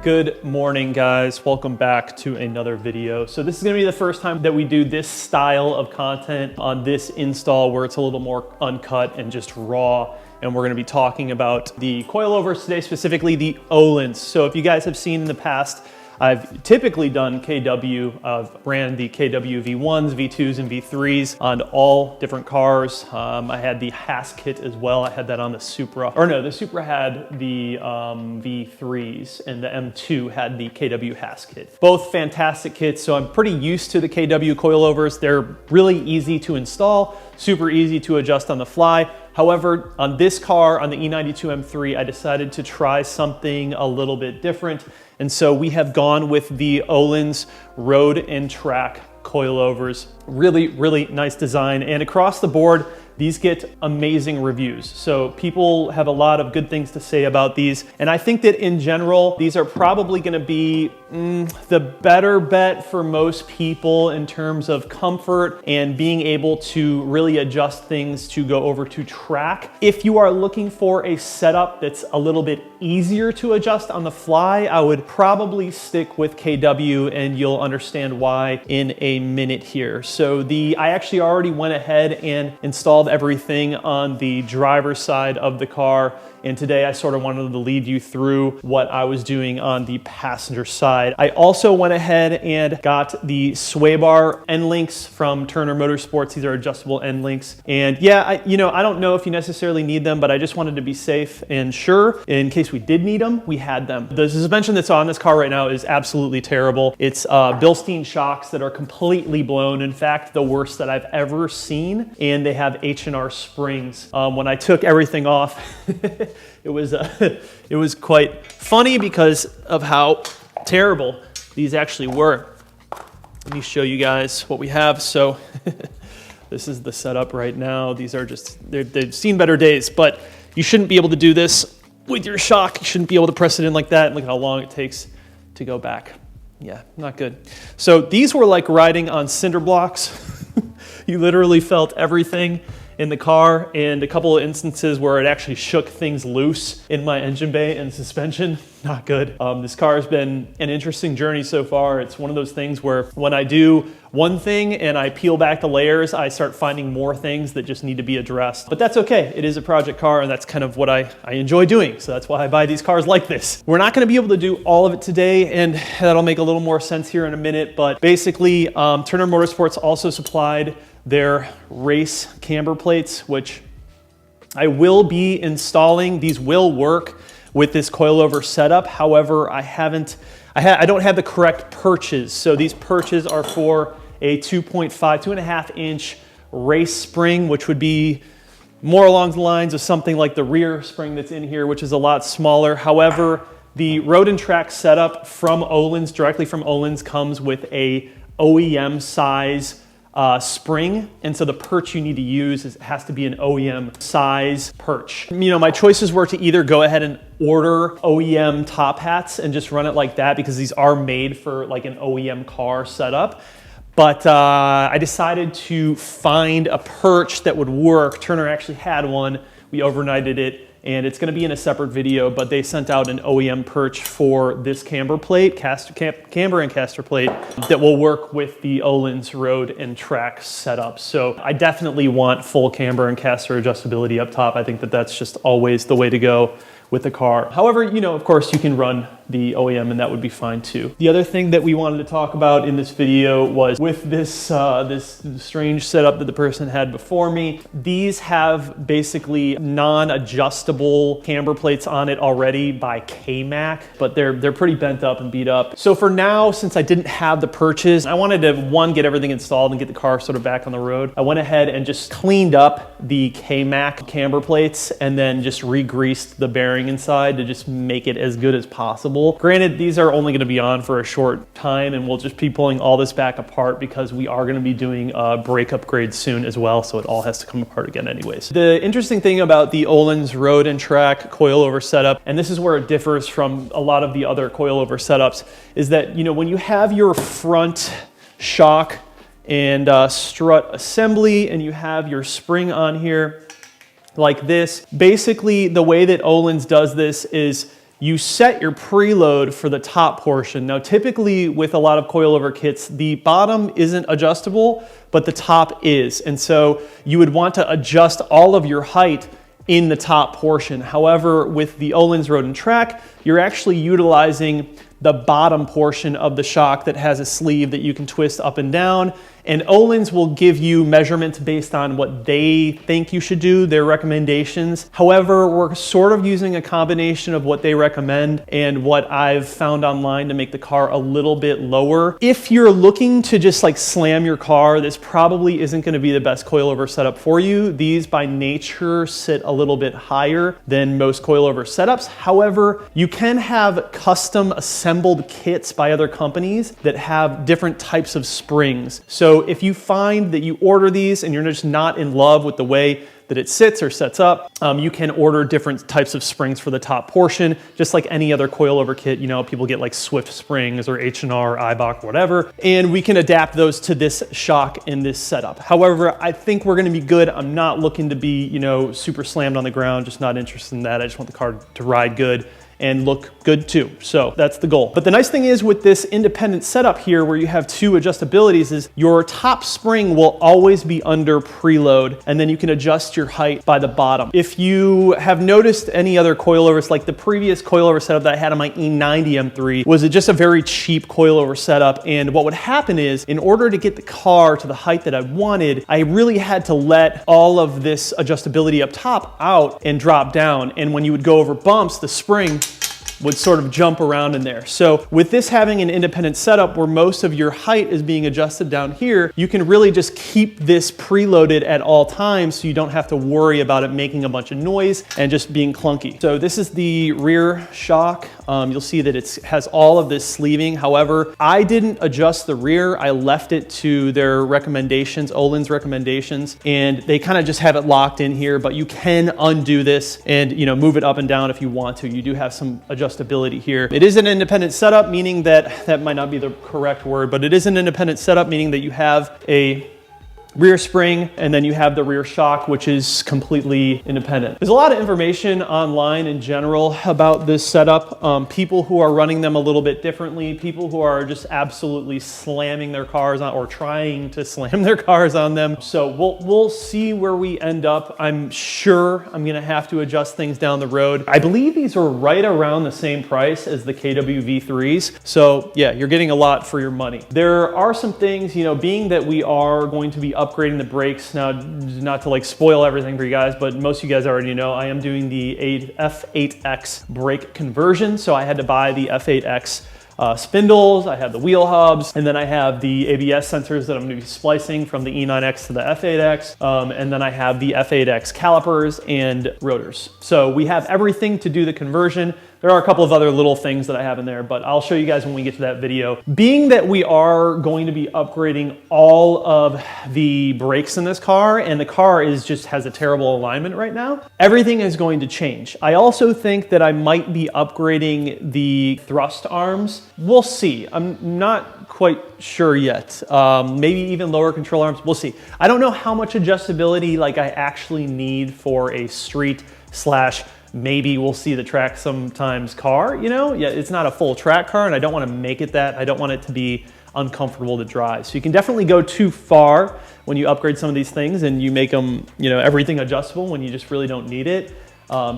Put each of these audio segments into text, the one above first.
Good morning, guys. Welcome back to another video. So this is gonna be the first time that we do this style of content on this install where it's a little more uncut and just raw. And we're gonna be talking about the coilovers today, specifically the Öhlins. So if you guys have seen in the past, I've typically done KW. I've ran the KW V1s, V2s, and V3s on all different cars. I had the Haas kit as well. I had that on the Supra. Or no, the Supra had the V3s and the M2 had the KW Haas kit. Both fantastic kits, so I'm pretty used to the KW coilovers. They're really easy to install, super easy to adjust on the fly. However, on this car, on the E92 M3, I decided to try something a little bit different. And so we have gone with the Öhlins Road and Track coilovers. Really, really nice design. And across the board, these get amazing reviews. So people have a lot of good things to say about these. And I think that in general, these are probably gonna be the better bet for most people in terms of comfort and being able to really adjust things to go over to track. If you are looking for a setup that's a little bit easier to adjust on the fly, I would probably stick with KW, and you'll understand why in a minute here. So I actually already went ahead and installed everything on the driver's side of the car. And today I sort of wanted to lead you through what I was doing on the passenger side. I also went ahead and got the sway bar end links from Turner Motorsports. These are adjustable end links. And yeah, I don't know if you necessarily need them, but I just wanted to be safe and sure. In case we did need them, we had them. The suspension that's on this car right now is absolutely terrible. It's Bilstein shocks that are completely blown. In fact, the worst that I've ever seen. And they have H&R springs. When I took everything off, it was quite funny because of how terrible these actually were. Let me show you guys what we have. So this is the setup right now. These are just, they've seen better days, but you shouldn't be able to do this with your shock. You shouldn't be able to press it in like that. And look how long it takes to go back. Yeah, not good. So these were like riding on cinder blocks. You literally felt everything in the car, and a couple of instances where it actually shook things loose in my engine bay and suspension. Not good. This car has been an interesting journey so far. It's one of those things where when I do one thing and I peel back the layers, I start finding more things that just need to be addressed. But that's okay. It is a project car, and that's kind of what I enjoy doing. So that's why I buy these cars like this. We're not gonna be able to do all of it today, and that'll make a little more sense here in a minute. But basically, Turner Motorsports also supplied their race camber plates, which I will be installing. These will work with this coilover setup. However, I don't have the correct perches. So these perches are for a 2.5 inch race spring, which would be more along the lines of something like the rear spring that's in here, which is a lot smaller. However, the road and track setup from Öhlins, directly from Öhlins, comes with a OEM size spring, and so the perch you need to use has to be an OEM size perch. My choices were to either go ahead and order OEM top hats and just run it like that, because these are made for like an OEM car setup. But I decided to find a perch that would work. Turner actually had one. We overnighted it, and it's going to be in a separate video, but they sent out an OEM perch for this camber plate, camber and caster plate, that will work with the Öhlins road and track setup. So I definitely want full camber and caster adjustability up top. I think that that's just always the way to go with the car. However, of course you can run the OEM and that would be fine too. The other thing that we wanted to talk about in this video was with this strange setup that the person had before me. These have basically non-adjustable camber plates on it already by K-Mac, but they're pretty bent up and beat up. So for now, since I didn't have the perches, I wanted to, get everything installed and get the car sort of back on the road. I went ahead and just cleaned up the K-Mac camber plates and then just re-greased the bearing inside to just make it as good as possible. Granted, these are only going to be on for a short time, and we'll just be pulling all this back apart because we are going to be doing a brake upgrade soon as well, so it all has to come apart again anyways. The interesting thing about the Öhlins road and track coilover setup, and this is where it differs from a lot of the other coilover setups, is that when you have your front shock and strut assembly and you have your spring on here like this, basically the way that Öhlins does this is you set your preload for the top portion. Now, typically with a lot of coilover kits, the bottom isn't adjustable, but the top is. And so you would want to adjust all of your height in the top portion. However, with the Öhlins Road and Track, you're actually utilizing the bottom portion of the shock that has a sleeve that you can twist up and down. And Öhlins will give you measurements based on what they think you should do, their recommendations. However, we're sort of using a combination of what they recommend and what I've found online to make the car a little bit lower. If you're looking to just like slam your car, this probably isn't going to be the best coilover setup for you. These by nature sit a little bit higher than most coilover setups. However, you can have custom assembled kits by other companies that have different types of springs. So if you find that you order these and you're just not in love with the way that it sits or sets up, you can order different types of springs for the top portion, just like any other coilover kit. You know, people get like Swift springs or H&R, Eibach, whatever, and we can adapt those to this shock in this setup. However, I think we're gonna be good. I'm not looking to be, you know, super slammed on the ground, just not interested in that. I just want the car to ride good and look good too. So that's the goal. But the nice thing is with this independent setup here where you have two adjustabilities is your top spring will always be under preload, and then you can adjust your height by the bottom. If you have noticed any other coilovers, like the previous coilover setup that I had on my E90 M3 was just a very cheap coilover setup. And what would happen is in order to get the car to the height that I wanted, I really had to let all of this adjustability up top out and drop down. And when you would go over bumps, the spring would sort of jump around in there. So with this having an independent setup where most of your height is being adjusted down here, you can really just keep this preloaded at all times so you don't have to worry about it making a bunch of noise and just being clunky. So this is the rear shock. You'll see that it has all of this sleeving. However, I didn't adjust the rear. I left it to their recommendations, Öhlins recommendations, and they kind of just have it locked in here, but you can undo this and, you know, move it up and down if you want to. You do have some adjustability here. It is an independent setup, meaning that might not be the correct word, but it is an independent setup, meaning that you have a rear spring, and then you have the rear shock, which is completely independent. There's a lot of information online in general about this setup. People who are running them a little bit differently, people who are just absolutely slamming their cars on or trying to slam their cars on them. So we'll see where we end up. I'm sure I'm gonna have to adjust things down the road. I believe these are right around the same price as the KW V3s. So yeah, you're getting a lot for your money. There are some things, you know, being that we are going to be upgrading the brakes. Now, not to like spoil everything for you guys, but most of you guys already know I am doing the F8X brake conversion. So I had to buy the F8X spindles, I have the wheel hubs, and then I have the ABS sensors that I'm going to be splicing from the E9X to the F8X, and then I have the F8X calipers and rotors. So we have everything to do the conversion. There are a couple of other little things that I have in there, but I'll show you guys when we get to that video. Being that we are going to be upgrading all of the brakes in this car, and the car just has a terrible alignment right now, everything is going to change. I also think that I might be upgrading the thrust arms. We'll see. I'm not quite sure yet. Maybe even lower control arms. We'll see. I don't know how much adjustability like I actually need for a street slash maybe we'll see the track sometimes car, you know? Yeah, it's not a full track car, and I don't want to make it that. I don't want it to be uncomfortable to drive. So you can definitely go too far when you upgrade some of these things and you make them, you know, everything adjustable when you just really don't need it.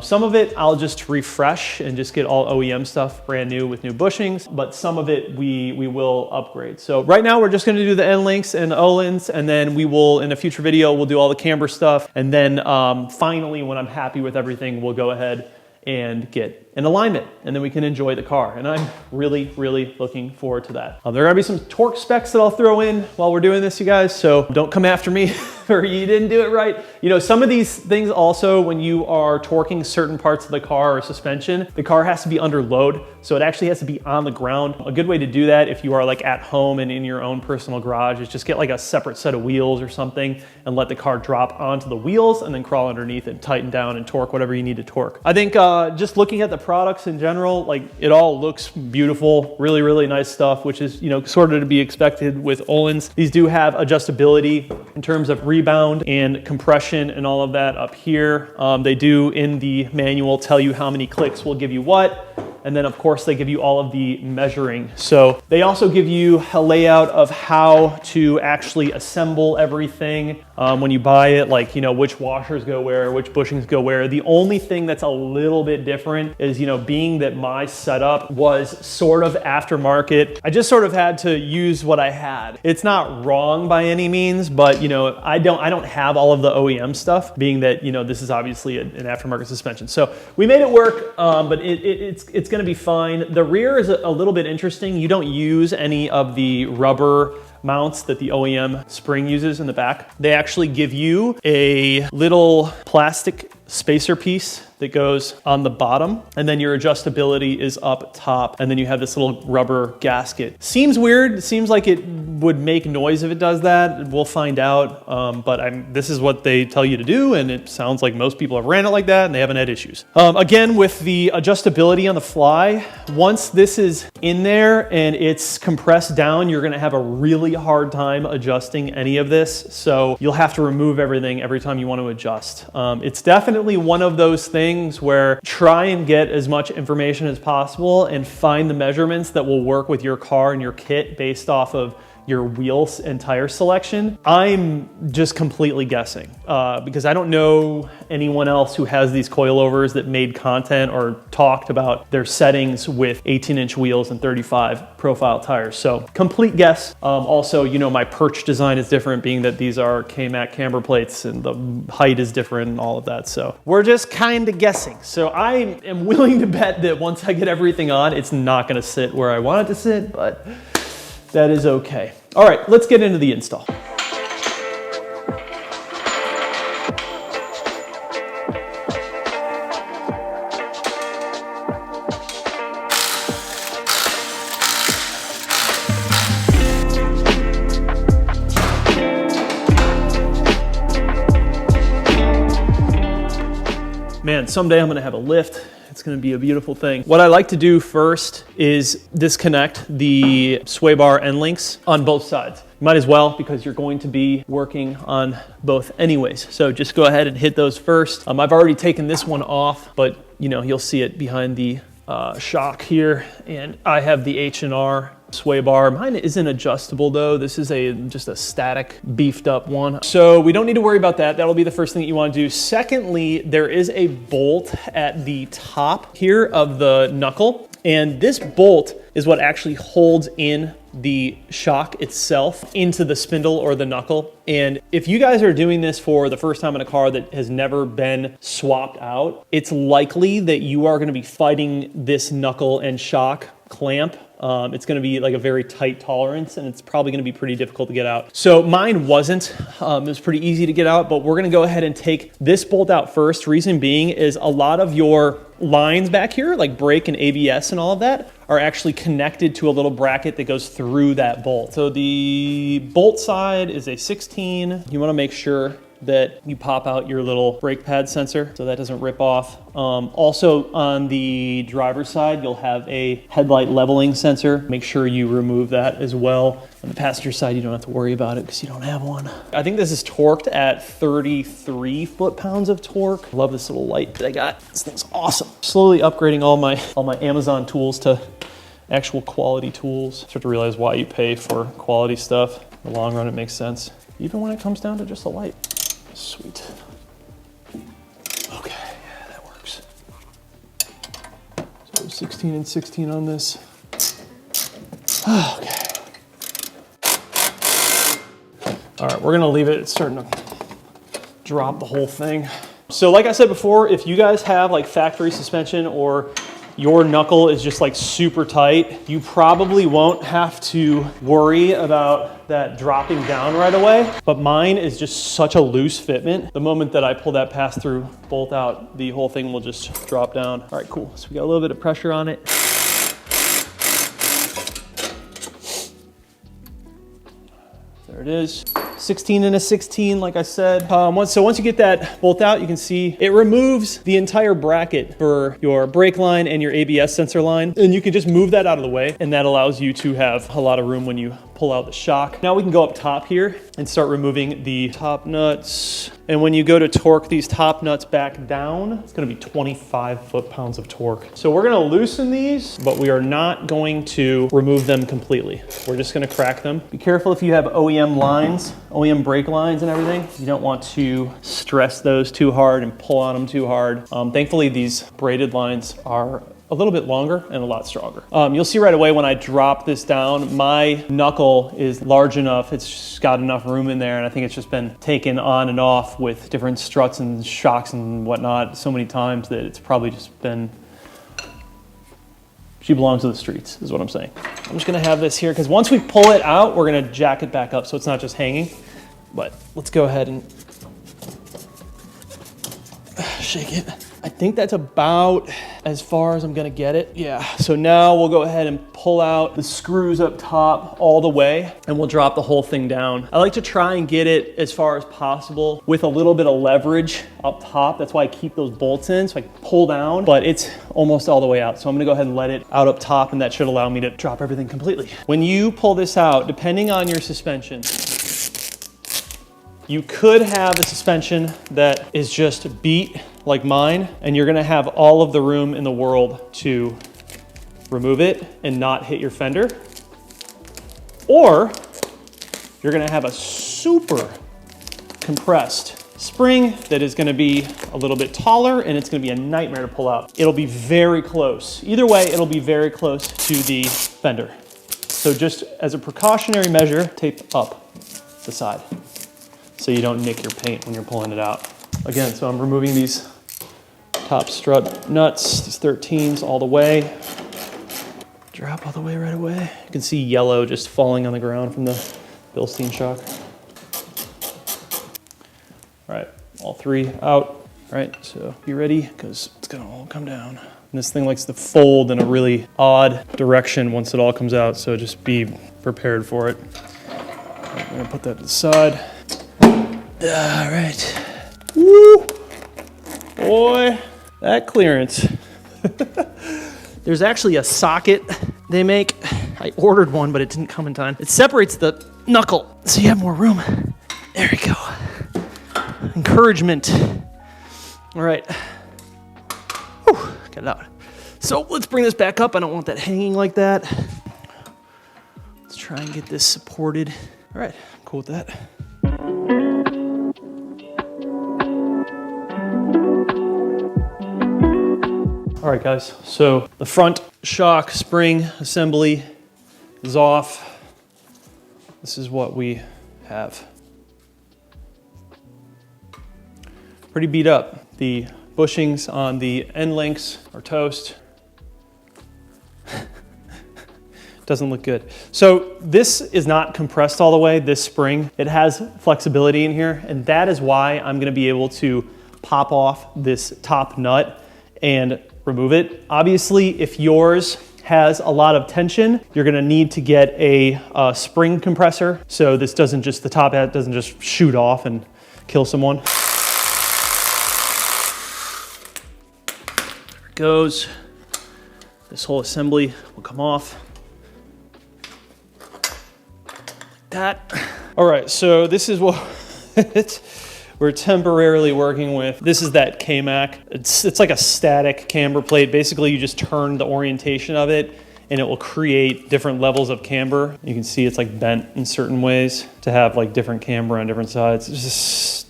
Some of it I'll just refresh and just get all OEM stuff brand new with new bushings, but some of it we will upgrade. So right now we're just going to do the N-links and Öhlins, and then we will, in a future video, we'll do all the camber stuff. And then finally, when I'm happy with everything, we'll go ahead and get an alignment, and then we can enjoy the car. And I'm really, really looking forward to that. There are gonna be some torque specs that I'll throw in while we're doing this, you guys, so don't come after me or you didn't do it right. You know, some of these things also, when you are torquing certain parts of the car or suspension, the car has to be under load, so it actually has to be on the ground. A good way to do that if you are like at home and in your own personal garage is just get like a separate set of wheels or something and let the car drop onto the wheels and then crawl underneath and tighten down and torque whatever you need to torque. I think just looking at the products in general, like it all looks beautiful, really, really nice stuff, which is, you know, sort of to be expected with Öhlins. These do have adjustability in terms of rebound and compression and all of that up here. They do in the manual tell you how many clicks will give you what. And then of course they give you all of the measuring. So they also give you a layout of how to actually assemble everything when you buy it, like, you know, which washers go where, which bushings go where. The only thing that's a little bit different is, you know, being that my setup was sort of aftermarket, I just sort of had to use what I had. It's not wrong by any means, but you know, I don't have all of the OEM stuff, being that, you know, this is obviously an aftermarket suspension. So we made it work, but it's gonna be fine. The rear is a little bit interesting. You don't use any of the rubber mounts that the OEM spring uses in the back. They actually give you a little plastic spacer piece that goes on the bottom, and then your adjustability is up top, and then you have this little rubber gasket. Seems weird. It seems like it would make noise if it does that. We'll find out, but this is what they tell you to do, and it sounds like most people have ran it like that and they haven't had issues. Again, with the adjustability on the fly, once this is in there and it's compressed down, you're gonna have a really hard time adjusting any of this. So you'll have to remove everything every time you want to adjust. It's definitely one of those things where try and get as much information as possible and find the measurements that will work with your car and your kit based off of your wheels and tire selection. I'm just completely guessing because I don't know anyone else who has these coilovers that made content or talked about their settings with 18-inch wheels and 35 profile tires. So complete guess. Also, you know, my perch design is different, being that these are K-Mac camber plates and the height is different and all of that. So we're just kind of guessing. So I am willing to bet that once I get everything on, it's not gonna sit where I want it to sit, but that is okay. All right, let's get into the install. Man, someday I'm gonna have a lift. It's gonna be a beautiful thing. What I like to do first is disconnect the sway bar end links on both sides. You might as well, because you're going to be working on both anyways. So just go ahead and hit those first. I've already taken this one off, but you know, you'll see it behind the shock here. And I have the H&R sway bar. Mine isn't adjustable though. This is just a static beefed up one. So we don't need to worry about that. That'll be the first thing that you want to do. Secondly, there is a bolt at the top here of the knuckle. And this bolt is what actually holds in the shock itself into the spindle or the knuckle. And if you guys are doing this for the first time in a car that has never been swapped out, it's likely that you are going to be fighting this knuckle and shock clamp. It's going to be like a very tight tolerance, and it's probably going to be pretty difficult to get out. So mine wasn't. It was pretty easy to get out, but we're going to go ahead and take this bolt out first. Reason being is a lot of your lines back here, like brake and ABS and all of that, are actually connected to a little bracket that goes through that bolt. So the bolt side is a 16. You want to make sure that you pop out your little brake pad sensor so that doesn't rip off. Also on the driver's side, you'll have a headlight leveling sensor. Make sure you remove that as well. On the passenger side, you don't have to worry about it because you don't have one. I think this is torqued at 33 foot-pounds of torque. Love this little light that I got. This thing's awesome. Slowly upgrading all my Amazon tools to actual quality tools. Start to realize why you pay for quality stuff. In the long run, it makes sense, even when it comes down to just a light. Sweet. Okay, yeah, that works. So 16 and 16 on this. Okay. All right, we're gonna leave it. It's starting to drop the whole thing. So like I said before, if you guys have like factory suspension or your knuckle is just like super tight, you probably won't have to worry about that dropping down right away. But mine is just such a loose fitment. The moment that I pull that pass-through bolt out, the whole thing will just drop down. All right, cool. So we got a little bit of pressure on it. There it is. 16 and a 16, like I said. So once you get that bolt out, you can see it removes the entire bracket for your brake line and your ABS sensor line. And you can just move that out of the way. And that allows you to have a lot of room when you pull out the shock. Now we can go up top here and start removing the top nuts. And when you go to torque these top nuts back down, it's gonna be 25 foot-pounds of torque. So we're gonna loosen these, but we are not going to remove them completely. We're just gonna crack them. Be careful if you have OEM lines, OEM brake lines and everything. You don't want to stress those too hard and pull on them too hard. Thankfully, these braided lines are a little bit longer and a lot stronger. You'll see right away when I drop this down, my knuckle is large enough, it's just got enough room in there, and I think it's just been taken on and off with different struts and shocks and whatnot so many times that it's probably just been, she belongs to the streets, is what I'm saying. I'm just gonna have this here, because once we pull it out, we're gonna jack it back up so it's not just hanging. But let's go ahead and shake it. I think that's about as far as I'm gonna get it. Yeah, so now we'll go ahead and pull out the screws up top all the way and we'll drop the whole thing down. I like to try and get it as far as possible with a little bit of leverage up top. That's why I keep those bolts in, so I can pull down, but it's almost all the way out. So I'm gonna go ahead and let it out up top, and that should allow me to drop everything completely. When you pull this out, depending on your suspension, you could have a suspension that is just beat like mine, and you're gonna have all of the room in the world to remove it and not hit your fender. Or you're gonna have a super compressed spring that is gonna be a little bit taller, and it's gonna be a nightmare to pull out. It'll be very close. Either way, it'll be very close to the fender. So just as a precautionary measure, tape up the side so you don't nick your paint when you're pulling it out. Again, so I'm removing these top strut nuts, these 13s all the way. Drop all the way right away. You can see yellow just falling on the ground from the Bilstein shock. All right, all three out. All right, so be ready, because it's gonna all come down. And this thing likes to fold in a really odd direction once it all comes out, so just be prepared for it. I'm gonna put that to the side. All right. Woo! Boy, that clearance. There's actually a socket they make. I ordered one, but it didn't come in time. It separates the knuckle, so you have more room. There we go. Encouragement. All right. Whew, get it out. So let's bring this back up. I don't want that hanging like that. Let's try and get this supported. All right, I'm cool with that. All right, guys, so the front shock spring assembly is off. This is what we have. Pretty beat up. The bushings on the end links are toast. Doesn't look good. So this is not compressed all the way, this spring. It has flexibility in here, and that is why I'm gonna be able to pop off this top nut and remove it. Obviously, if yours has a lot of tension, you're gonna need to get a spring compressor, so this doesn't just, the top hat doesn't just shoot off and kill someone. There it goes. This whole assembly will come off. That. All right, so this is what we're temporarily working with. This is that K-Mac. It's like a static camber plate. Basically, you just turn the orientation of it and it will create different levels of camber. You can see it's like bent in certain ways to have like different camber on different sides. It's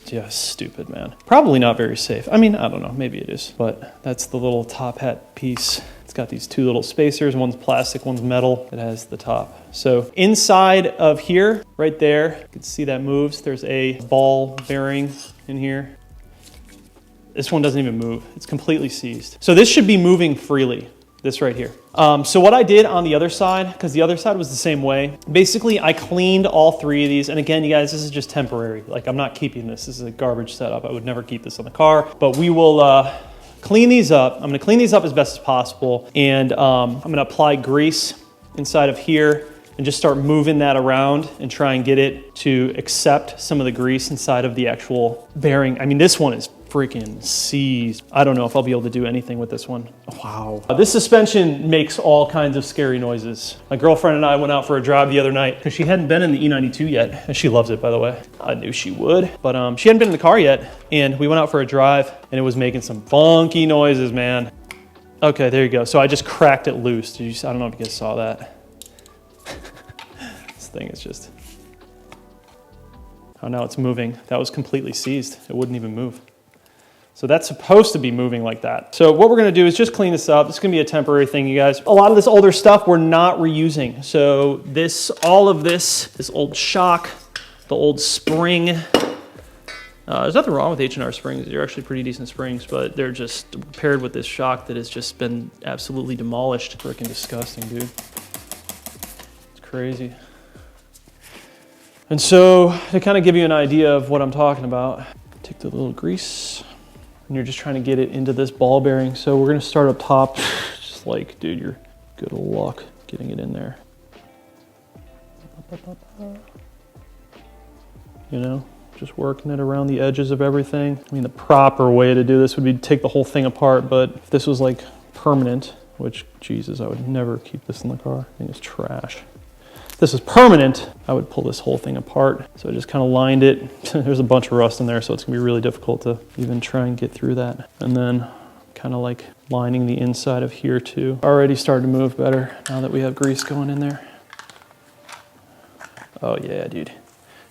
just stupid, man. Probably not very safe. I mean, I don't know, maybe it is, but that's the little top hat piece. It's got these two little spacers. One's plastic, one's metal. It has the top. So inside of here, right there, you can see that moves. There's a ball bearing in here. This one doesn't even move. It's completely seized. So this should be moving freely, this right here. So what I did on the other side, because the other side was the same way, basically I cleaned all three of these. And again, you guys, this is just temporary. Like, I'm not keeping this. This is a garbage setup. I would never keep this on the car, but we will clean these up. I'm gonna clean these up as best as possible. And I'm gonna apply grease inside of here and just start moving that around and try and get it to accept some of the grease inside of the actual bearing. I mean, this one is freaking seized. I don't know if I'll be able to do anything with this one. Wow. This suspension makes all kinds of scary noises. My girlfriend and I went out for a drive the other night because she hadn't been in the E92 yet, and she loves it, by the way. I knew she would, but she hadn't been in the car yet, and we went out for a drive, and it was making some funky noises, man. Okay, there you go. So I just cracked it loose. I don't know if you guys saw that. This thing is just... Oh, now it's moving. That was completely seized. It wouldn't even move. So that's supposed to be moving like that. So what we're gonna do is just clean this up. This is gonna be a temporary thing, you guys. A lot of this older stuff we're not reusing. So all of this old shock, the old spring, there's nothing wrong with H&R springs. They're actually pretty decent springs, but they're just paired with this shock that has just been absolutely demolished. Freaking disgusting, dude. It's crazy. And so to kind of give you an idea of what I'm talking about, take the little grease and you're just trying to get it into this ball bearing. So we're gonna start up top, just like, dude, you're good old luck getting it in there. You know, just working it around the edges of everything. I mean, the proper way to do this would be to take the whole thing apart, but if this was like permanent, which, Jesus, I would never keep this in the car. I think it's trash. If this was permanent, I would pull this whole thing apart. So I just kind of lined it. There's a bunch of rust in there, so it's gonna be really difficult to even try and get through that. And then kind of like lining the inside of here too. Already starting to move better now that we have grease going in there. Oh yeah, dude.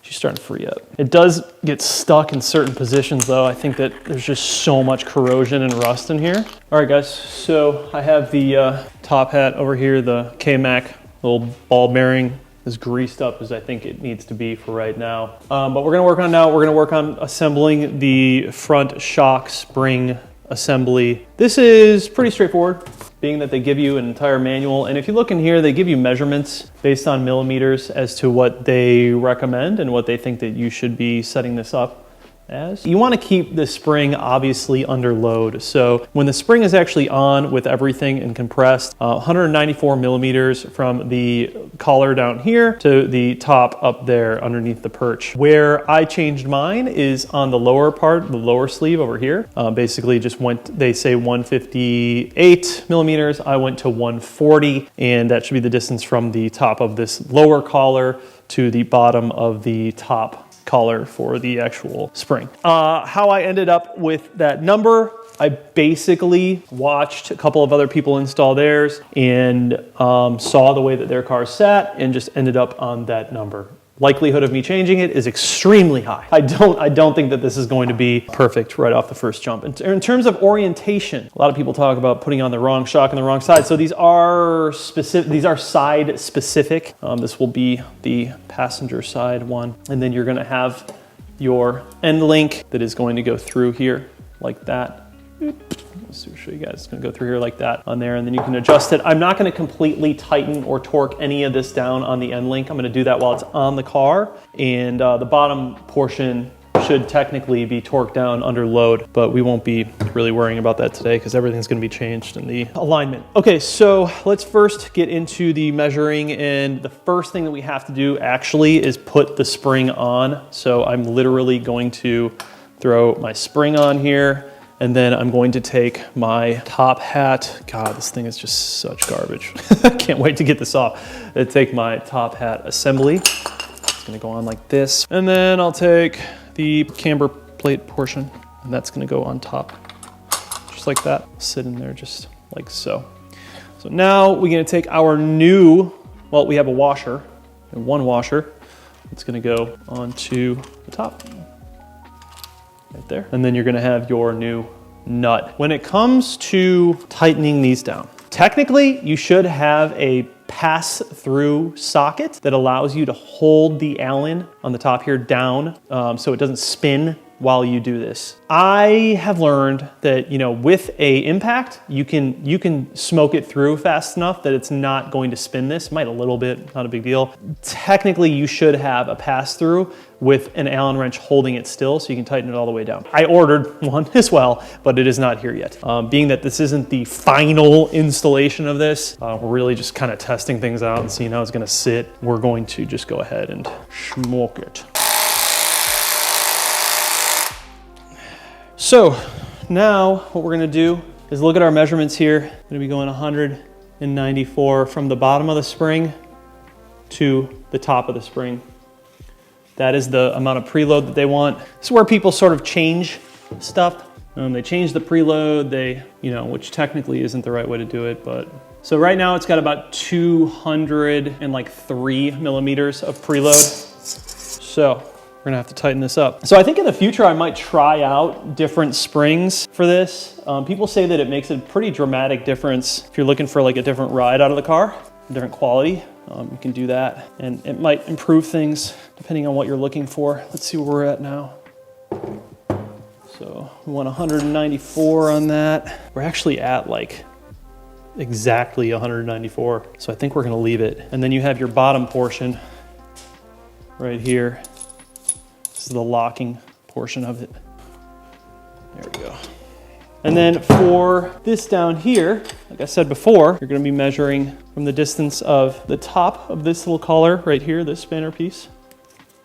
She's starting to free up. It does get stuck in certain positions though. I think that there's just so much corrosion and rust in here. All right guys, so I have the top hat over here, the K-Mac little ball bearing is greased up as I think it needs to be for right now. But we're gonna work on assembling the front shock spring assembly. This is pretty straightforward, being that they give you an entire manual. And if you look in here, they give you measurements based on millimeters as to what they recommend and what they think that you should be setting this up as. You want to keep the spring obviously under load. So when the spring is actually on with everything and compressed, 194 millimeters from the collar down here to the top up there underneath the perch. Where I changed mine is on the lower part, the lower sleeve over here. Basically just they say 158 millimeters. I went to 140, and that should be the distance from the top of this lower collar to the bottom of the top collar for the actual spring. How I ended up with that number, I basically watched a couple of other people install theirs and saw the way that their cars sat and just ended up on that number. Likelihood of me changing it is extremely high. I don't think that this is going to be perfect right off the first jump. In terms of orientation, a lot of people talk about putting on the wrong shock on the wrong side. So these are specific. These are side specific. This will be the passenger side one, and then you're going to have your end link that is going to go through here like that. Let's show you guys. It's going to go through here like that on there, and then you can adjust it. I'm not going to completely tighten or torque any of this down on the end link. I'm going to do that while it's on the car, and the bottom portion should technically be torqued down under load, but we won't be really worrying about that today because everything's going to be changed in the alignment. Okay, so let's first get into the measuring, and the first thing that we have to do actually is put the spring on. So I'm literally going to throw my spring on here, and then I'm going to take my top hat. God, this thing is just such garbage. I can't wait to get this off. I take my top hat assembly. It's gonna go on like this. And then I'll take the camber plate portion, and that's gonna go on top, just like that. Sit in there just like so. So now we're gonna take our new, well, we have a washer, and one washer. It's gonna go onto the top. Right there. And then you're gonna have your new nut. When it comes to tightening these down, technically you should have a pass-through socket that allows you to hold the Allen on the top here down so it doesn't spin while you do this. I have learned that, you know, with a impact, you can smoke it through fast enough that it's not going to spin this. It might a little bit, not a big deal. Technically, you should have a pass-through with an Allen wrench holding it still so you can tighten it all the way down. I ordered one as well, but it is not here yet. Being that this isn't the final installation of this, we're really just kind of testing things out and seeing how it's gonna sit. We're going to just go ahead and smoke it. So now what we're gonna do is look at our measurements here. I'm gonna be going 194 from the bottom of the spring to the top of the spring. That is the amount of preload that they want. This is where people sort of change stuff. They change the preload, which technically isn't the right way to do it, but. So right now it's got about 203 millimeters of preload. So we're gonna have to tighten this up. So I think in the future I might try out different springs for this. People say that it makes a pretty dramatic difference if you're looking for like a different ride out of the car, a different quality. You can do that, and it might improve things depending on what you're looking for. Let's see where we're at now. So we want 194 on that. We're actually at like exactly 194. So I think we're gonna leave it. And then you have your bottom portion right here. This is the locking portion of it. There we go. And then for this down here, like I said before, you're gonna be measuring from the distance of the top of this little collar right here, this spanner piece,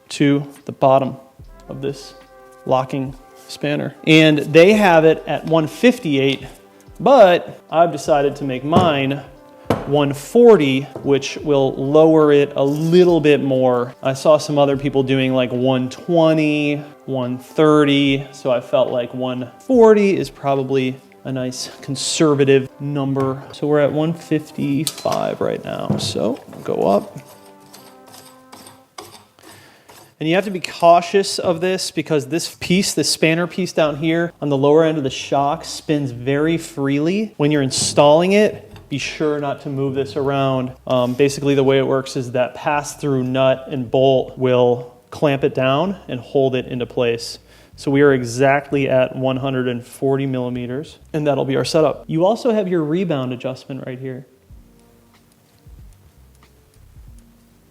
to the bottom of this locking spanner. And they have it at 158, but I've decided to make mine 140, which will lower it a little bit more. I saw some other people doing like 120, 130, so I felt like 140 is probably a nice conservative number. So we're at 155 right now, so we'll go up. And you have to be cautious of this because this piece, this spanner piece down here on the lower end of the shock spins very freely. When you're installing it, be sure not to move this around. Basically the way it works is that pass-through nut and bolt will clamp it down and hold it into place. So we are exactly at 140 millimeters, and that'll be our setup. You also have your rebound adjustment right here.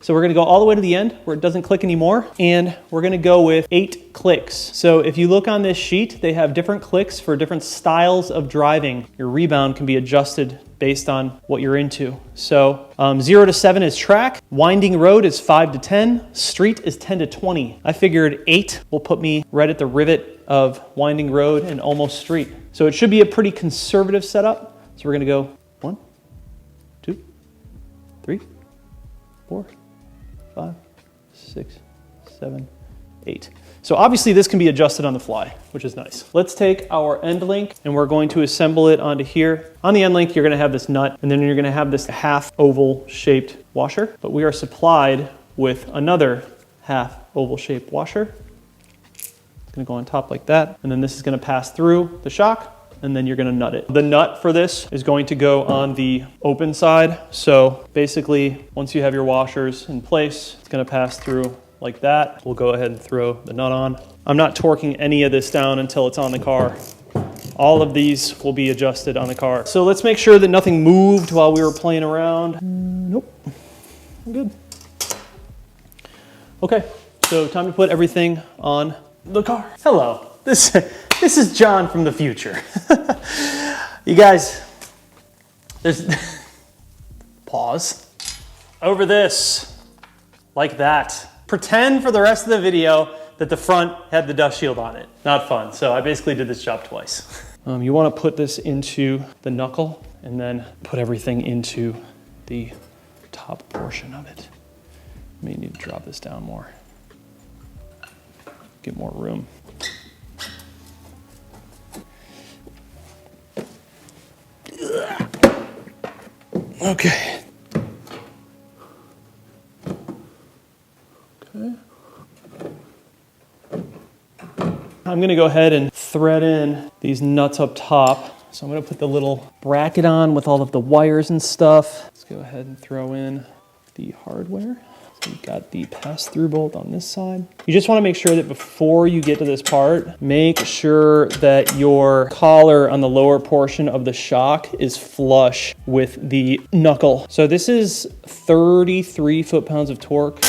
So we're gonna go all the way to the end where it doesn't click anymore, and we're gonna go with 8 clicks. So if you look on this sheet, they have different clicks for different styles of driving. Your rebound can be adjusted based on what you're into. So 0 to 7 is track, winding road is 5 to 10, street is 10 to 20. I figured 8 will put me right at the rivet of winding road and almost street. So it should be a pretty conservative setup. So we're gonna go 1, 2, 3, 4, 5, 6, 7, 8. So obviously this can be adjusted on the fly, which is nice. Let's take our end link and we're going to assemble it onto here. On the end link, you're gonna have this nut, and then you're gonna have this half oval shaped washer, but we are supplied with another half oval shaped washer. It's gonna go on top like that, and then this is gonna pass through the shock, and then you're gonna nut it. The nut for this is going to go on the open side. So basically, once you have your washers in place, it's gonna pass through like that. We'll go ahead and throw the nut on. I'm not torquing any of this down until it's on the car. All of these will be adjusted on the car. So let's make sure that nothing moved while we were playing around. Nope, I'm good. Okay, so time to put everything on the car. Hello, this is John from the future. You guys, there's, pause. Over this, like that. Pretend for the rest of the video that the front had the dust shield on it. Not fun, so I basically did this job twice. You wanna put this into the knuckle and then put everything into the top portion of it. May need to drop this down more. Get more room. Okay. I'm gonna go ahead and thread in these nuts up top. So I'm gonna put the little bracket on with all of the wires and stuff. Let's go ahead and throw in the hardware. So we've got the pass-through bolt on this side. You just wanna make sure that before you get to this part, make sure that your collar on the lower portion of the shock is flush with the knuckle. So this is 33 foot-pounds of torque.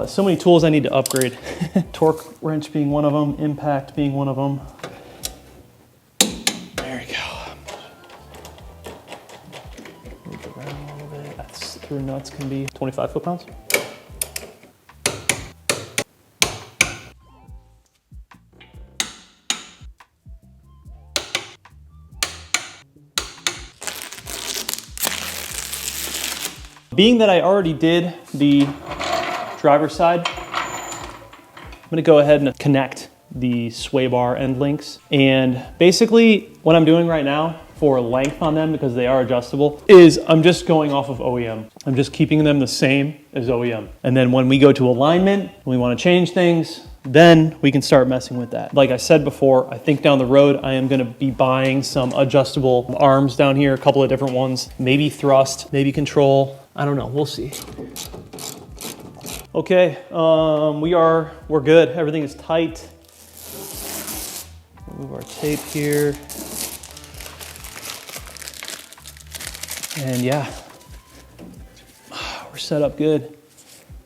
So many tools I need to upgrade. Torque wrench being one of them, impact being one of them. There we go. Move it around a little bit. That's through nuts can be 25 foot-pounds. Being that I already did the driver's side, I'm gonna go ahead and connect the sway bar end links. And basically what I'm doing right now for length on them, because they are adjustable, is I'm just going off of OEM. I'm just keeping them the same as OEM. And then when we go to alignment, we wanna change things, then we can start messing with that. Like I said before, I think down the road, I am gonna be buying some adjustable arms down here, a couple of different ones, maybe thrust, maybe control. I don't know, we'll see. Okay, we're good. Everything is tight. Remove our tape here. And yeah, we're set up good.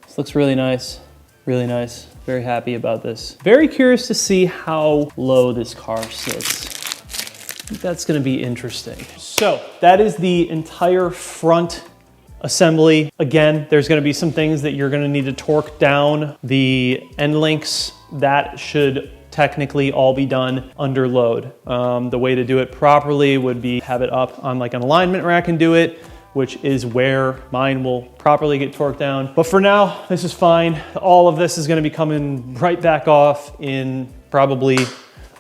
This looks really nice, really nice. Very happy about this. Very curious to see how low this car sits. I think that's gonna be interesting. So that is the entire front assembly. Again, there's gonna be some things that you're gonna need to torque down. The end links, that should technically all be done under load. The way to do it properly would be have it up on like an alignment rack and do it, which is where mine will properly get torqued down. But for now, this is fine. All of this is gonna be coming right back off in probably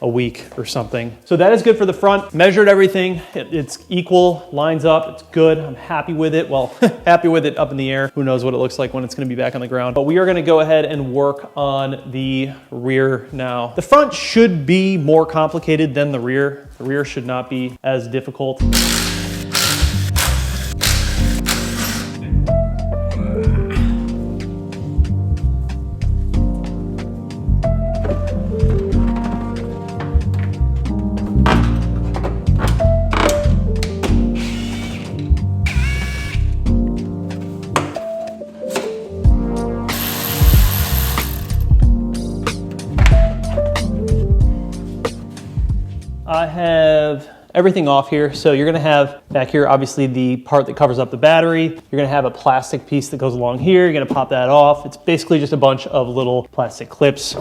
a week or something. So that is good for the front. Measured everything, it's equal, lines up, it's good. I'm happy with it. Well, happy with it up in the air. Who knows what it looks like when it's gonna be back on the ground. But we are gonna go ahead and work on the rear now. The front should be more complicated than the rear. The rear should not be as difficult. I have everything off here. So you're gonna have back here, obviously the part that covers up the battery. You're gonna have a plastic piece that goes along here. You're gonna pop that off. It's basically just a bunch of little plastic clips,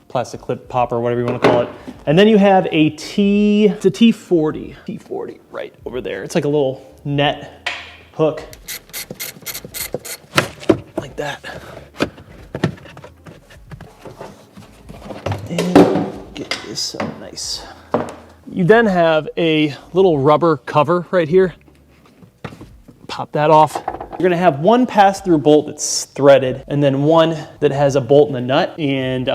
plastic clip popper, whatever you wanna call it. And then you have it's a T40 right over there. It's like a little net hook, like that. And get this up nice. You then have a little rubber cover right here. Pop that off. You're gonna have one pass-through bolt that's threaded and then one that has a bolt and a nut. And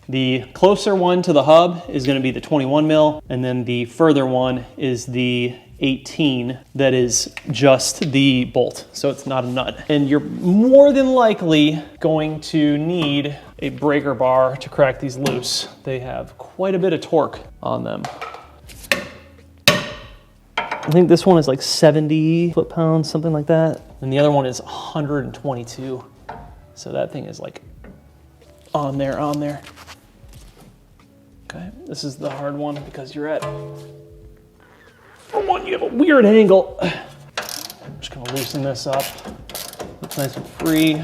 the closer one to the hub is gonna be the 21 mil, and then the further one is the 18 that is just the bolt, so it's not a nut. And you're more than likely going to need a breaker bar to crack these loose. They have quite a bit of torque on them. I think this one is like 70 foot-pounds, something like that. And the other one is 122. So that thing is like on there. Okay, this is the hard one because you're at, for one, you have a weird angle. I'm just gonna loosen this up. Looks nice and free.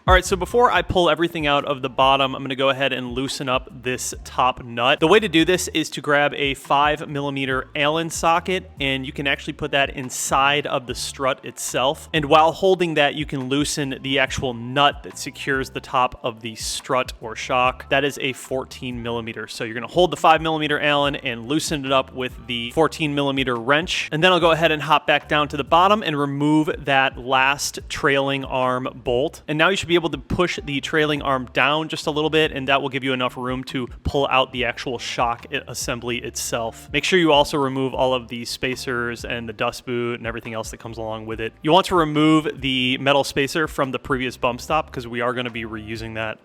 All right, so before I pull everything out of the bottom, I'm gonna go ahead and loosen up this top nut. The way to do this is to grab a 5mm Allen socket, and you can actually put that inside of the strut itself. And while holding that, you can loosen the actual nut that secures the top of the strut or shock. That is a 14mm. So you're gonna hold the 5mm Allen and loosen it up with the 14mm wrench. And then I'll go ahead and hop back down to the bottom and remove that last trailing arm bolt. And now you should be able able to push the trailing arm down just a little bit, and that will give you enough room to pull out the actual shock assembly itself. Make sure you also remove all of the spacers and the dust boot and everything else that comes along with it. You want to remove the metal spacer from the previous bump stop because we are going to be reusing that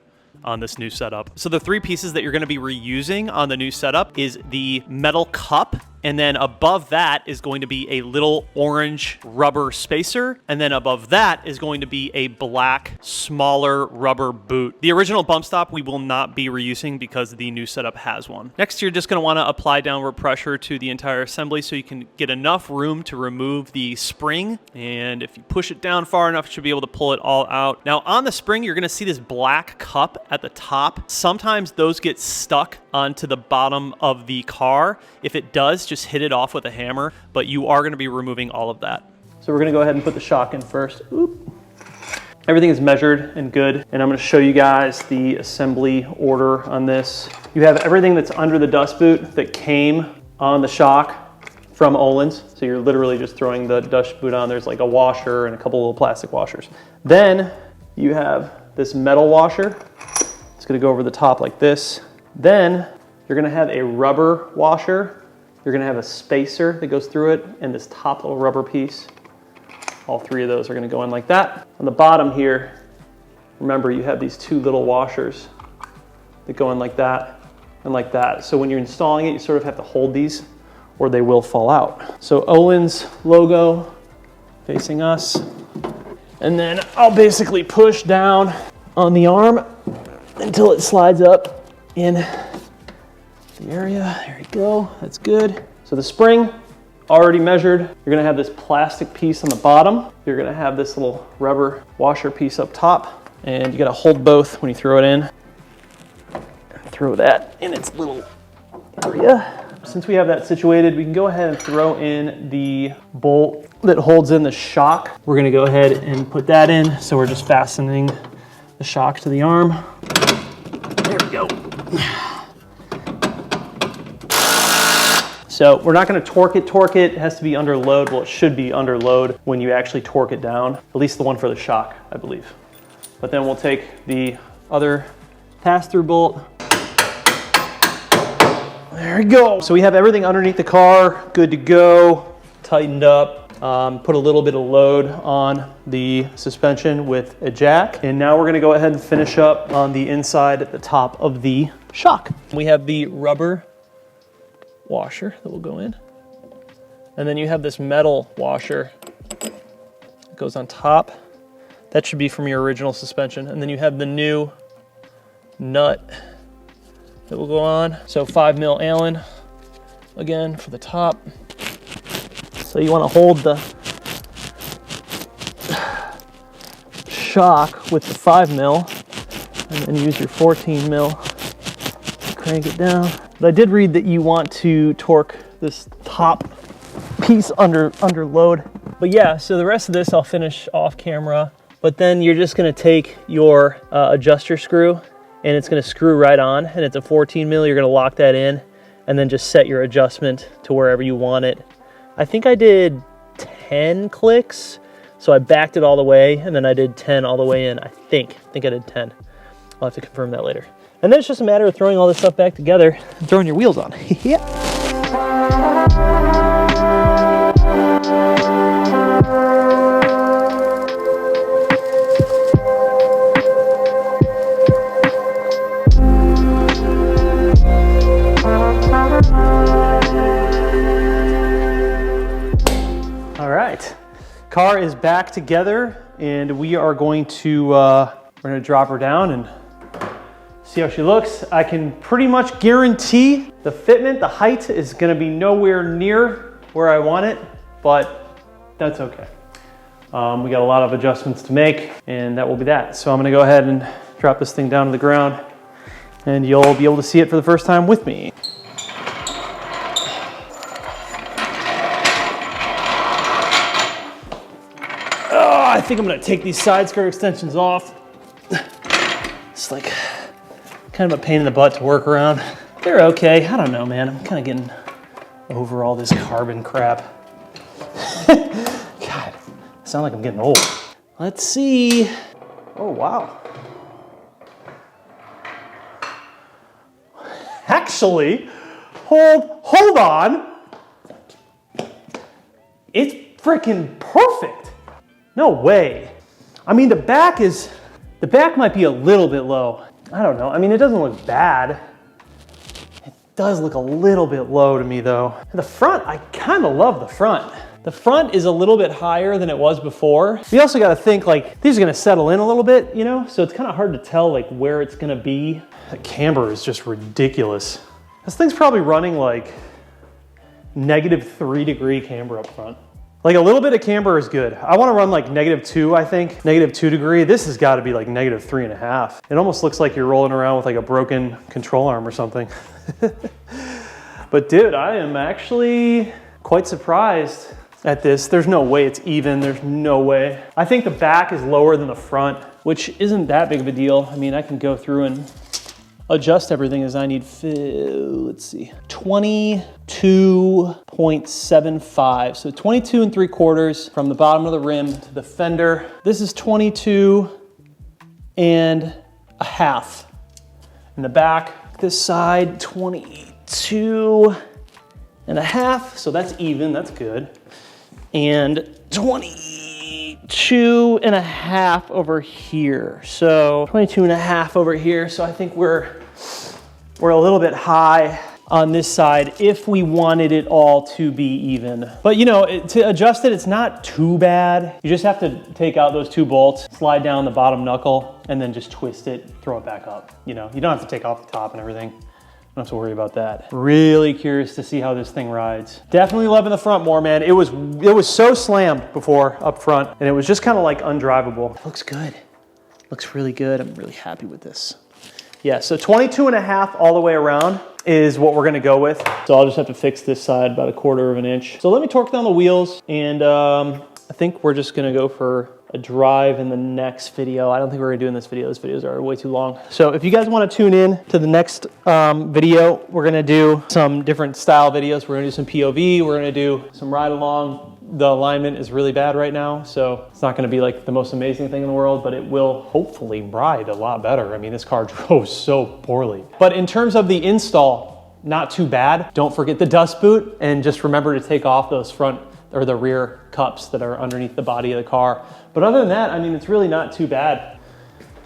on this new setup. So the three pieces that you're going to be reusing on the new setup is the metal cup, and then above that is going to be a little orange rubber spacer, and then above that is going to be a black, smaller rubber boot. The original bump stop we will not be reusing because the new setup has one. Next, you're just going to want to apply downward pressure to the entire assembly so you can get enough room to remove the spring, and if you push it down far enough, you should be able to pull it all out. Now, on the spring, you're going to see this black cup at the top. Sometimes those get stuck onto the bottom of the car. If it does, just hit it off with a hammer, but you are going to be removing all of that. So we're going to go ahead and put the shock in first. Oop. Everything is measured and good, and I'm going to show you guys the assembly order on this. You have everything that's under the dust boot that came on the shock from Olin's, so you're literally just throwing the dust boot on. There's like a washer and a couple little plastic washers. Then you have this metal washer. It's going to go over the top like this. Then you're going to have a rubber washer. You're going to have a spacer that goes through it and this top little rubber piece. All three of those are going to go in like that. On the bottom here, remember you have these two little washers that go in like that and like that. So when you're installing it, you sort of have to hold these or they will fall out. So Olin's logo facing us. And then I'll basically push down on the arm until it slides up in the area. There you go, that's good. So the spring, already measured. You're gonna have this plastic piece on the bottom. You're gonna have this little rubber washer piece up top, and you gotta hold both when you throw it in. Throw that in its little area. Since we have that situated, we can go ahead and throw in the bolt that holds in the shock. We're gonna go ahead and put that in. So we're just fastening the shock to the arm. There we go. So we're not going to torque it. It has to be under load. Well, it should be under load when you actually torque it down, at least the one for the shock, I believe. But then we'll take the other pass-through bolt. There we go. So we have everything underneath the car, good to go, tightened up. Put a little bit of load on the suspension with a jack. And now we're going to go ahead and finish up on the inside at the top of the shock. We have the rubber washer that will go in, and then you have this metal washer that goes on top. That should be from your original suspension, and then you have the new nut that will go on. So 5mm Allen again for the top. So you want to hold the shock with the 5mm and then use your 14mm to crank it down. But I did read that you want to torque this top piece under load. But yeah, so the rest of this I'll finish off camera. But then you're just gonna take your adjuster screw and it's gonna screw right on, and it's a 14mm. You're gonna lock that in and then just set your adjustment to wherever you want it. I think I did 10 clicks. So I backed it all the way and then I did 10 all the way in. I think I did 10. I'll have to confirm that later. And then it's just a matter of throwing all this stuff back together and throwing your wheels on. Yeah. All right, car is back together, and we are going to we're going to drop her down and see how she looks. I can pretty much guarantee the fitment, the height is going to be nowhere near where I want it, but that's okay. We got a lot of adjustments to make, and that will be that. So I'm going to go ahead and drop this thing down to the ground, and you'll be able to see it for the first time with me. I think I'm gonna take these side skirt extensions off. It's like kind of a pain in the butt to work around. They're okay, I don't know, man. I'm kind of getting over all this carbon crap. God, I sound like I'm getting old. Let's see. Oh, wow. actually, hold on. It's freaking perfect. No way. I mean, the back might be a little bit low. I don't know. I mean, it doesn't look bad. It does look a little bit low to me though. The front, I kind of love the front. The front is a little bit higher than it was before. You also got to think like these are going to settle in a little bit, you know? So it's kind of hard to tell like where it's going to be. The camber is just ridiculous. This thing's probably running like -3-degree camber up front. Like a little bit of camber is good. I want to run like -2, I think. -2 degree. This has got to be like -3.5. It almost looks like you're rolling around with like a broken control arm or something. But dude, I am actually quite surprised at this. There's no way it's even. There's no way. I think the back is lower than the front, which isn't that big of a deal. I mean, I can go through and adjust everything as I need. Let's see, 22.75. So 22 3/4 from the bottom of the rim to the fender. This is 22.5. In the back, this side, 22.5. So that's even, that's good. And 22.5 over here. So 22.5 over here. So I think we're a little bit high on this side if we wanted it all to be even. But you know, to adjust it, it's not too bad. You just have to take out those 2 bolts, slide down the bottom knuckle, and then just twist it, throw it back up. You know, you don't have to take off the top and everything. Don't have to worry about that. Really curious to see how this thing rides. Definitely loving the front more, man. It was so slammed before up front, and it was just kind of like undrivable. It looks good. Looks really good. I'm really happy with this. Yeah, so 22.5 all the way around is what we're gonna go with. So I'll just have to fix this side about 1/4 of an inch. So let me torque down the wheels, and I think we're just gonna go for a drive in the next video. I don't think we're gonna do in this video. Those videos are way too long. So if you guys wanna tune in to the next video, we're gonna do some different style videos. We're gonna do some POV, we're gonna do some ride along. The alignment is really bad right now, so it's not gonna be like the most amazing thing in the world, but it will hopefully ride a lot better. I mean, this car drove so poorly. But in terms of the install, not too bad. Don't forget the dust boot, and just remember to take off those front or the rear cups that are underneath the body of the car. But other than that, I mean, it's really not too bad.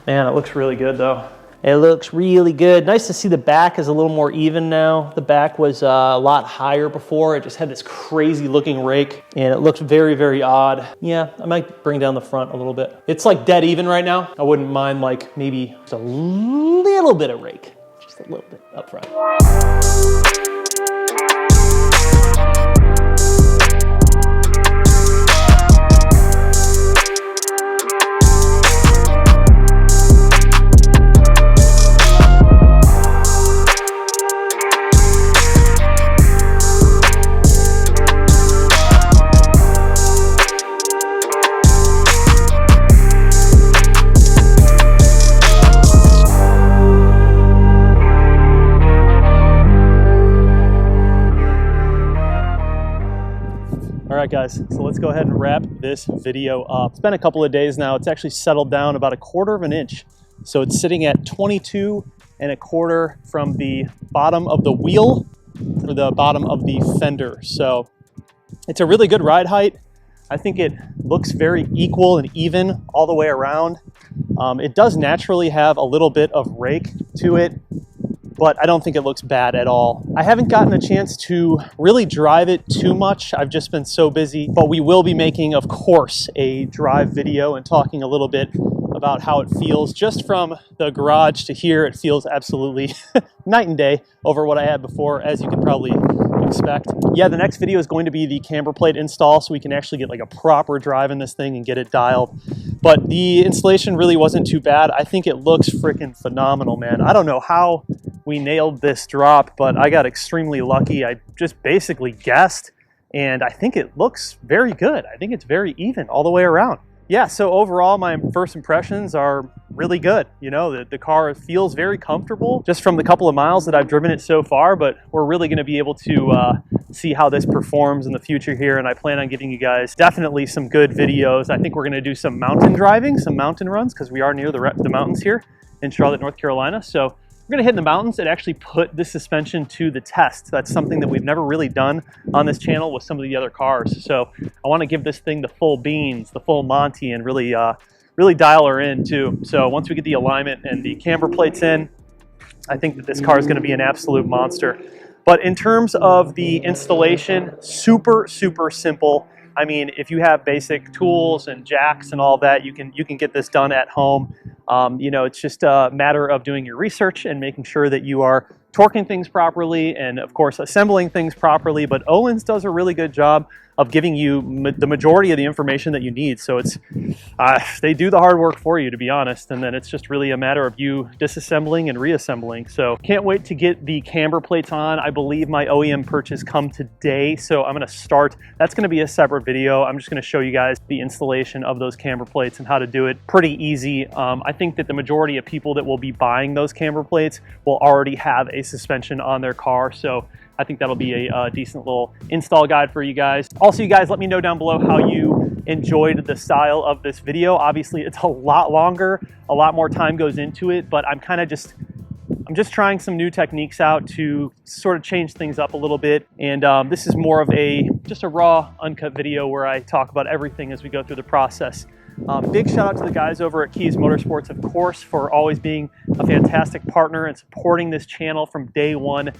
Man, it looks really good though. It looks really good. Nice to see the back is a little more even now. The back was a lot higher before. It just had this crazy looking rake, and it looked very, very odd. Yeah, I might bring down the front a little bit. It's like dead even right now. I wouldn't mind like maybe just a little bit of rake, just a little bit up front. All right, guys, so let's go ahead and wrap this video up. It's been a couple of days now. It's actually settled down about 1/4 of an inch. So it's sitting at 22.25 from the bottom of the wheel to the bottom of the fender. So it's a really good ride height. I think it looks very equal and even all the way around. It does naturally have a little bit of rake to it, but I don't think it looks bad at all. I haven't gotten a chance to really drive it too much. I've just been so busy, but we will be making, of course, a drive video and talking a little bit about how it feels. Just from the garage to here, it feels absolutely night and day over what I had before, as you can probably expect. Yeah, the next video is going to be the camber plate install, so we can actually get like a proper drive in this thing and get it dialed. But the installation really wasn't too bad. I think it looks freaking phenomenal, man. I don't know how we nailed this drop, but I got extremely lucky. I just basically guessed, and I think it looks very good. I think it's very even all the way around. Yeah, so overall, my first impressions are really good. You know, the car feels very comfortable just from the couple of miles that I've driven it so far, but we're really gonna be able to see how this performs in the future here, and I plan on giving you guys definitely some good videos. I think we're gonna do some mountain driving, some mountain runs, because we are near the mountains here in Charlotte, North Carolina. So we're gonna hit in the mountains and actually put this suspension to the test. That's something that we've never really done on this channel with some of the other cars. So I wanna give this thing the full beans, the full Monty, and really, really dial her in too. So once we get the alignment and the camber plates in, I think that this car is gonna be an absolute monster. But in terms of the installation, super, super simple. I mean, if you have basic tools and jacks and all that, you can get this done at home. You know, it's just a matter of doing your research and making sure that you are torquing things properly and, of course, assembling things properly. But Öhlins does a really good job of giving you the majority of the information that you need. So it's they do the hard work for you, to be honest, and then it's just really a matter of you disassembling and reassembling. So can't wait to get the camber plates on. I believe my OEM purchase come today, so I'm gonna start. That's gonna be a separate video. I'm just gonna show you guys the installation of those camber plates and how to do it. Pretty easy. I think that the majority of people that will be buying those camber plates will already have a suspension on their car, so I think that'll be a decent little install guide for you guys. Also, you guys, let me know down below how you enjoyed the style of this video. Obviously, it's a lot longer, a lot more time goes into it, but I'm just trying some new techniques out to sort of change things up a little bit. And this is more of just a raw, uncut video where I talk about everything as we go through the process. Big shout out to the guys over at Keys Motorsports, of course, for always being a fantastic partner and supporting this channel from day one.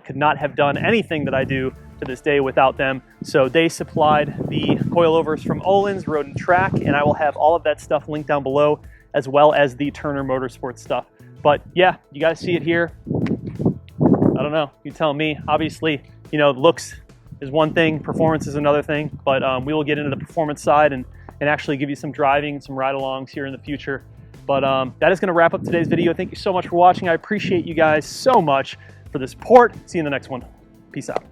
Could not have done anything that I do to this day without them. So they supplied the coilovers from Öhlins, Road and Track, and I will have all of that stuff linked down below, as well as the Turner Motorsports stuff. But yeah, you guys see it here. I don't know, you tell me. Obviously, you know, looks is one thing, performance is another thing, but we will get into the performance side and actually give you some driving and some ride-alongs here in the future. But that is gonna wrap up today's video. Thank you so much for watching. I appreciate you guys so much for the support. See you in the next one. Peace out.